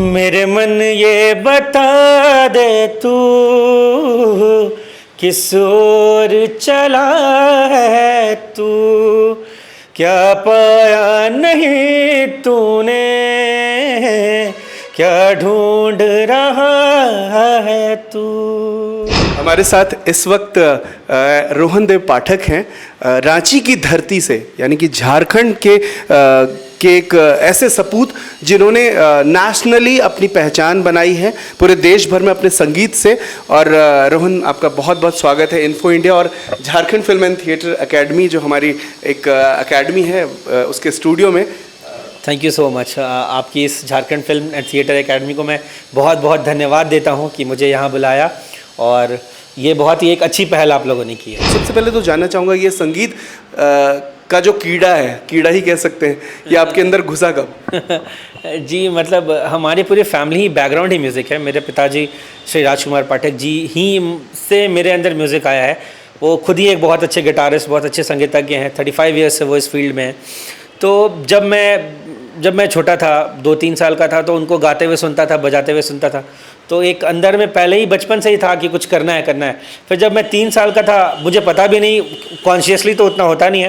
मेरे मन ये बता दे तू किस ओर चला है तू, क्या पाया नहीं तूने, क्या ढूंढ रहा है तू। हमारे साथ इस वक्त रोहन देव पाठक हैं, रांची की धरती से, यानी कि झारखंड के एक ऐसे सपूत जिन्होंने नेशनली अपनी पहचान बनाई है पूरे देश भर में अपने संगीत से। और रोहन, आपका बहुत बहुत स्वागत है इन्फो इंडिया और Jharkhand film and theatre academy, जो हमारी एक एकेडमी है, उसके स्टूडियो में। Thank you so much. आपकी इस Jharkhand film and theatre academy को मैं बहुत बहुत धन्यवाद देता हूँ कि मुझे यहाँ बुलाया, और ये बहुत ही एक अच्छी पहल आप लोगों ने की है। सबसे पहले तो जानना चाहूँगा, ये संगीत का जो कीड़ा है, कीड़ा ही कह सकते हैं, ये आपके अंदर घुसा कब? जी, मतलब हमारी पूरी फैमिली ही बैकग्राउंड ही म्यूज़िक है। मेरे पिताजी श्री राजकुमार पाठक जी ही से मेरे अंदर म्यूज़िक आया है। वो खुद ही एक बहुत अच्छे गिटारिस्ट, बहुत अच्छे संगीतज्ञ हैं। 35 ईयर्स से वो इस फील्ड में हैं। तो जब मैं छोटा था, 2-3 साल का था, तो उनको गाते हुए सुनता था, बजाते हुए सुनता था। तो एक अंदर में पहले ही बचपन से ही था कि कुछ करना है। फिर जब मैं 3 साल का था, मुझे पता भी नहीं, कॉन्शियसली तो उतना होता नहीं है,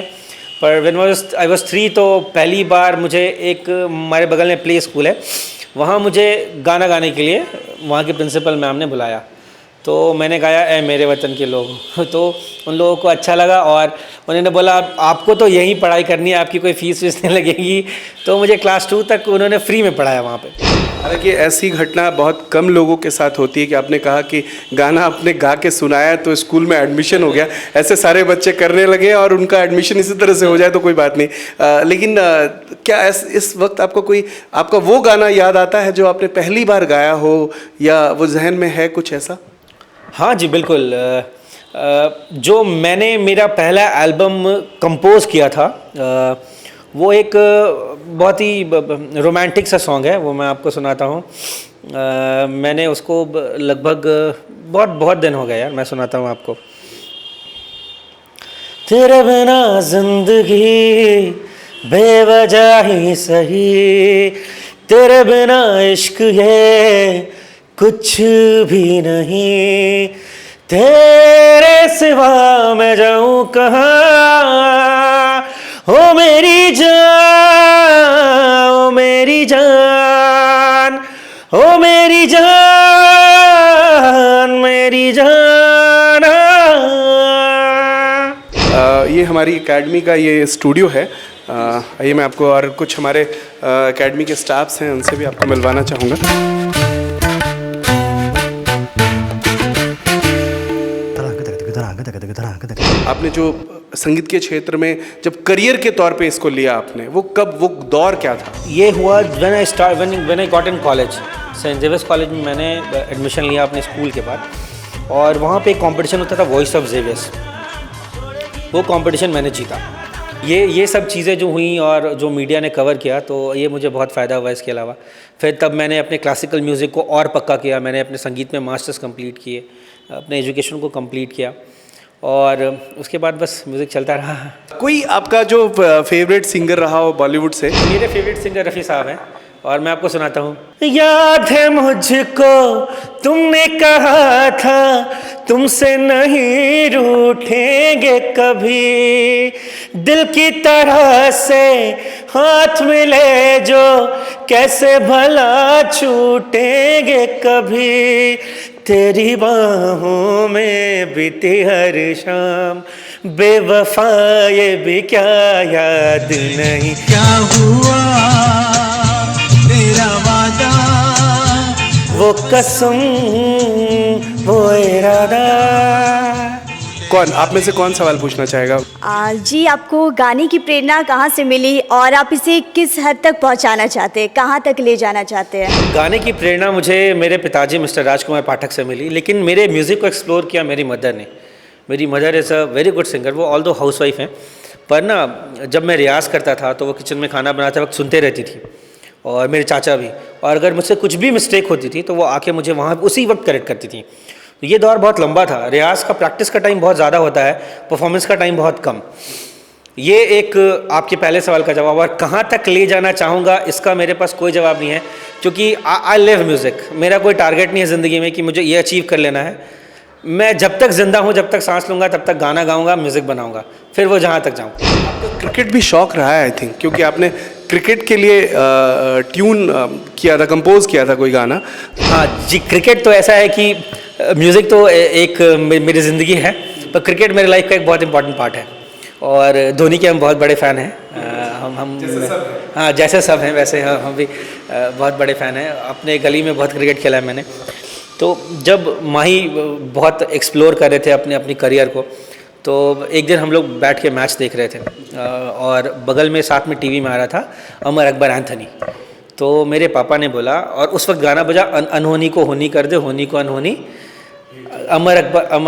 पर व्हेन आई वाज 3 तो पहली बार मुझे एक, हमारे बगल में प्ले स्कूल है, वहाँ मुझे गाना गाने के लिए वहाँ के प्रिंसिपल मैम ने बुलाया। तो मैंने गाया ए मेरे वतन के लोग। तो उन लोगों को अच्छा लगा और उन्होंने बोला आपको तो यहीं पढ़ाई करनी है, आपकी कोई फीस वीस नहीं लगेगी। तो मुझे क्लास 2 तक उन्होंने फ्री में पढ़ाया वहाँ पे। हालांकि ऐसी घटना बहुत कम लोगों के साथ होती है कि आपने कहा कि गाना आपने गा के सुनाया तो स्कूल में एडमिशन हो गया। ऐसे सारे बच्चे करने लगे और उनका एडमिशन इसी तरह से हो जाए तो कोई बात नहीं। लेकिन क्या इस वक्त आपका वो गाना याद आता है जो आपने पहली बार गाया हो, या वो जहन में है कुछ ऐसा? हाँ जी, बिल्कुल। जो मैंने मेरा पहला एल्बम कंपोज़ किया था, वो एक बहुत ही रोमांटिक सा सॉन्ग है, वो मैं आपको सुनाता हूँ। मैंने उसको लगभग बहुत दिन हो गए यार, मैं सुनाता हूँ आपको। तेरे बिना जिंदगी बेवजह ही सही, तेरे बिना इश्क है कुछ भी नहीं, तेरे सिवा मैं जाऊं कहाँ, ओ मेरी जान, ओ मेरी जान, ओ मेरी जान, मेरी जान। ये हमारी एकेडमी का ये स्टूडियो है। आइए मैं आपको और कुछ हमारे एकेडमी के स्टाफ्स हैं, उनसे भी आपको मिलवाना चाहूँगा। आपने जो संगीत के क्षेत्र में जब करियर के तौर पे इसको लिया आपने, वो दौर क्या था? ये हुआ when I got in college, saint Xavier's college में मैंने एडमिशन लिया अपने स्कूल के बाद, और वहाँ पे एक कंपटीशन होता था वॉइस ऑफ जेवियर्स। वो कंपटीशन मैंने जीता। ये सब चीज़ें जो हुई और जो मीडिया ने कवर किया, तो ये मुझे बहुत फ़ायदा हुआ। इसके अलावा फिर तब मैंने अपने क्लासिकल म्यूज़िक को और पक्का किया। मैंने अपने संगीत में मास्टर्स कंप्लीट किए, अपने एजुकेशन को कंप्लीट किया, और उसके बाद बस म्यूज़िक चलता रहा। कोई आपका जो फेवरेट सिंगर रहा हो बॉलीवुड से? मेरे फेवरेट सिंगर रफ़ी साहब हैं, और मैं आपको सुनाता हूँ। याद है मुझको तुमने कहा था तुमसे नहीं रूठेंगे कभी, दिल की तरह से हाथ मिले जो कैसे भला छूटेंगे कभी, तेरी बाहों में बीती हर शाम बेवफा ये भी क्या याद नहीं, क्या हुआ तेरा वादा, वो कसम वो इरादा। कौन आप में से कौन सवाल पूछना चाहेगा? जी, आपको गाने की प्रेरणा कहाँ से मिली और आप इसे किस हद तक पहुँचाना चाहते हैं, कहाँ तक ले जाना चाहते हैं? गाने की प्रेरणा मुझे मेरे पिताजी मिस्टर राजकुमार पाठक से मिली, लेकिन मेरे म्यूज़िक को एक्सप्लोर किया मेरी मदर ने। मेरी mother is a very good singer. वो ऑल दो हाउस वाइफ हैं, पर ना जब मैं रियाज़ करता था तो वो किचन में खाना बनाते वक्त सुनते रहती थी, और मेरे चाचा भी। और अगर मुझसे कुछ भी मिस्टेक होती थी तो वो आके मुझे वहाँ उसी वक्त करेक्ट करती थी। तो ये दौर बहुत लंबा था। रियाज़ का, प्रैक्टिस का टाइम बहुत ज़्यादा होता है, परफॉर्मेंस का टाइम बहुत कम। ये एक आपके पहले सवाल का जवाब। और कहाँ तक ले जाना चाहूँगा इसका मेरे पास कोई जवाब नहीं है, क्योंकि आई लिव म्यूज़िक। मेरा कोई टारगेट नहीं है ज़िंदगी में कि मुझे ये अचीव कर लेना है। मैं जब तक ज़िंदा हूँ, जब तक सांस लूँगा, तब तक गाना गाऊँगा, म्यूज़िक बनाऊँगा, फिर वो जहाँ तक जाऊँ। आपको क्रिकेट भी शौक रहा है आई थिंक, क्योंकि आपने क्रिकेट के लिए ट्यून किया था, कंपोज किया था कोई गाना। हाँ जी, क्रिकेट तो ऐसा है कि म्यूज़िक तो एक मेरी ज़िंदगी है, पर क्रिकेट मेरे लाइफ का एक बहुत इंपॉर्टेंट पार्ट है। और धोनी के हम बहुत बड़े फ़ैन हैं। हम हाँ, जैसे सब हैं वैसे हम भी बहुत बड़े फ़ैन हैं। अपने गली में बहुत क्रिकेट खेला है मैंने। तो जब माही बहुत एक्सप्लोर कर रहे थे अपने अपनी करियर को, तो एक दिन हम लोग बैठ के मैच देख रहे थे, और बगल में साथ में टीवी में आ रहा था अमर अकबर एंथनी। तो मेरे पापा ने बोला, और उस वक्त गाना बजा अनहोनी को होनी कर दे, होनी को अनहोनी, अमर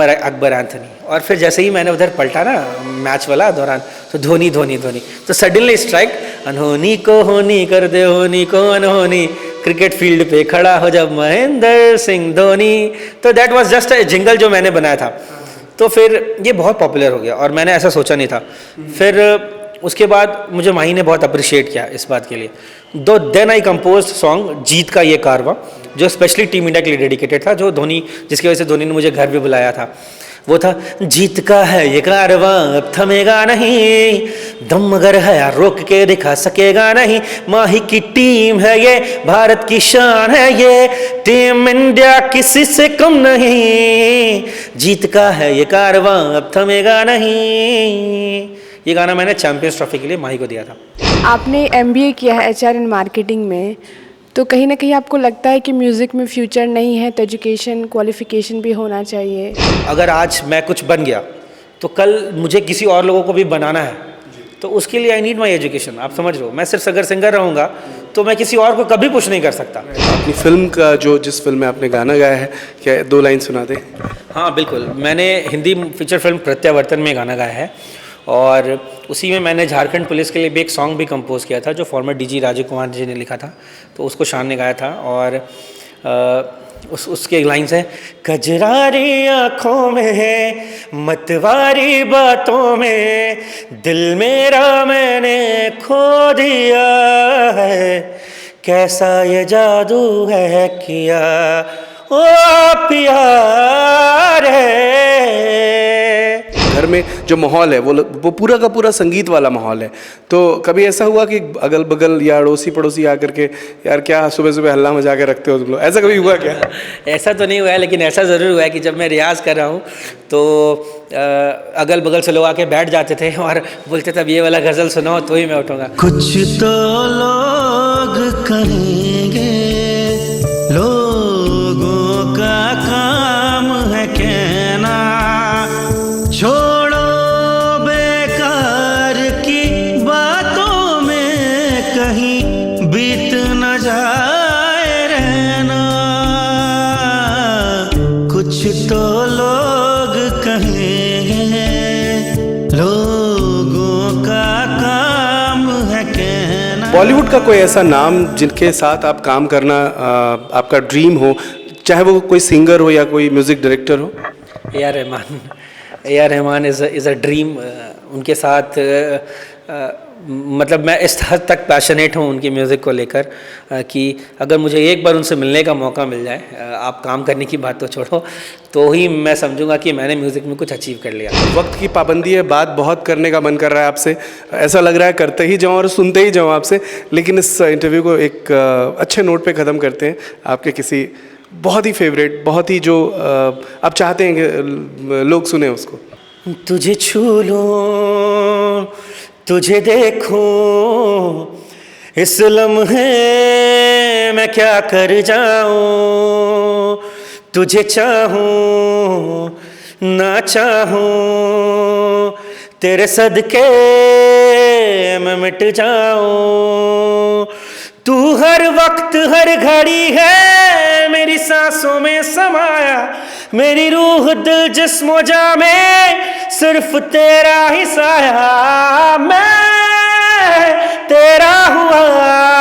अकबर एंथनी। और फिर जैसे ही मैंने उधर पलटा ना मैच वाला दौरान, तो धोनी धोनी धोनी, तो सडनली स्ट्राइक, अनहोनी को होनी कर दे, होनी को अनहोनी, क्रिकेट फील्ड पे खड़ा हो जब महेंद्र सिंह धोनी। तो that was just a jingle जो मैंने बनाया था। तो फिर ये बहुत पॉपुलर हो गया, और मैंने ऐसा सोचा नहीं था। फिर उसके बाद मुझे माही ने बहुत अप्रिशिएट किया इस बात के लिए। देन आई कंपोज सॉन्ग जीत का ये कारवां, जो स्पेशली टीम इंडिया के लिए डेडिकेटेड था, जो धोनी, जिसकी वजह से धोनी ने मुझे घर भी बुलाया था। वो था, जीत का है ये कारवां अब थमेगा नहीं, दम मगर है यार रोक के दिखा सकेगा नहीं, माही की टीम है ये, भारत की शान है ये, टीम इंडिया किसी से कम नहीं, जीत का है ये कारवां अब थमेगा नहीं। ये गाना मैंने चैंपियंस ट्रॉफी के लिए माही को दिया था। आपने MBA किया है HR एंड मार्केटिंग में, तो कहीं ना कहीं आपको लगता है कि म्यूज़िक में फ्यूचर नहीं है, तो एजुकेशन क्वालिफिकेशन भी होना चाहिए? अगर आज मैं कुछ बन गया, तो कल मुझे किसी और लोगों को भी बनाना है, तो उसके लिए आई नीड माई एजुकेशन। आप समझ लो, मैं सिर्फ अगर सिंगर रहूँगा तो मैं किसी और को कभी पुश नहीं कर सकता। अपनी फिल्म का जिस फिल्म में आपने गाना गाया है, क्या 2 लाइन सुना दे? हाँ बिल्कुल, मैंने हिंदी फीचर फिल्म प्रत्यावर्तन में गाना गाया है, और उसी में मैंने झारखंड पुलिस के लिए भी एक सॉन्ग भी कंपोज किया था, जो फॉर्मर DG राजीव कुमार जी ने लिखा था, तो उसको शान ने गाया था। और उसके लाइन्स हैं, कजरारी आँखों में है, मतवारी बातों में, दिल मेरा मैंने खो दिया है, कैसा ये जादू है किया ओ प्यार है। घर में जो माहौल है वो पूरा का पूरा संगीत वाला माहौल है। तो कभी ऐसा हुआ कि अगल बगल या अड़ोसी पड़ोसी आकर के, यार क्या सुबह सुबह हल्ला मचा के रखते हो तुम लोग, ऐसा कभी हुआ क्या? ऐसा तो नहीं हुआ है, लेकिन ऐसा ज़रूर हुआ है कि जब मैं रियाज़ कर रहा हूँ तो अगल बगल से लोग आके बैठ जाते थे और बोलते थे अब ये वाला गज़ल सुनाओ तो ही मैं उठूँगा। कुछ तो लोग करेंगे, लोगों का काम है कहना, छोड़ो बेकार की बातों में कहीं बीत न जाए रहना, कुछ तो लोग कहेंगे, लोगों का काम है कहना। बॉलीवुड का कोई ऐसा नाम जिनके साथ आप काम करना आपका ड्रीम हो, चाहे वो कोई सिंगर हो या कोई म्यूजिक डायरेक्टर हो? A.R. Rahman is a dream. उनके साथ मतलब मैं इस हद तक पैशनेट हूँ उनकी म्यूज़िक को लेकर कि अगर मुझे एक बार उनसे मिलने का मौका मिल जाए, आप काम करने की बात तो छोड़ो, तो ही मैं समझूंगा कि मैंने म्यूज़िक में कुछ अचीव कर लिया। वक्त की पाबंदी है, बात बहुत करने का मन कर रहा है आपसे, ऐसा लग रहा है करते ही जाऊँ और सुनते ही जाऊँ आपसे, लेकिन इस इंटरव्यू को एक अच्छे नोट पे ख़त्म करते हैं। आपके किसी बहुत ही फेवरेट, बहुत ही जो आप चाहते हैं कि लोग सुने उसको। तुझे छू लूं, तुझे देखूं, इस लम्हे मैं क्या कर जाऊं, तुझे चाहूं ना चाहूं, तेरे सदके मैं मिट जाऊं, तू हर वक्त हर घड़ी है मेरी सांसों में समाया, मेरी रूह दिल जिस्म जा में सिर्फ तेरा ही साया, मैं तेरा हुआ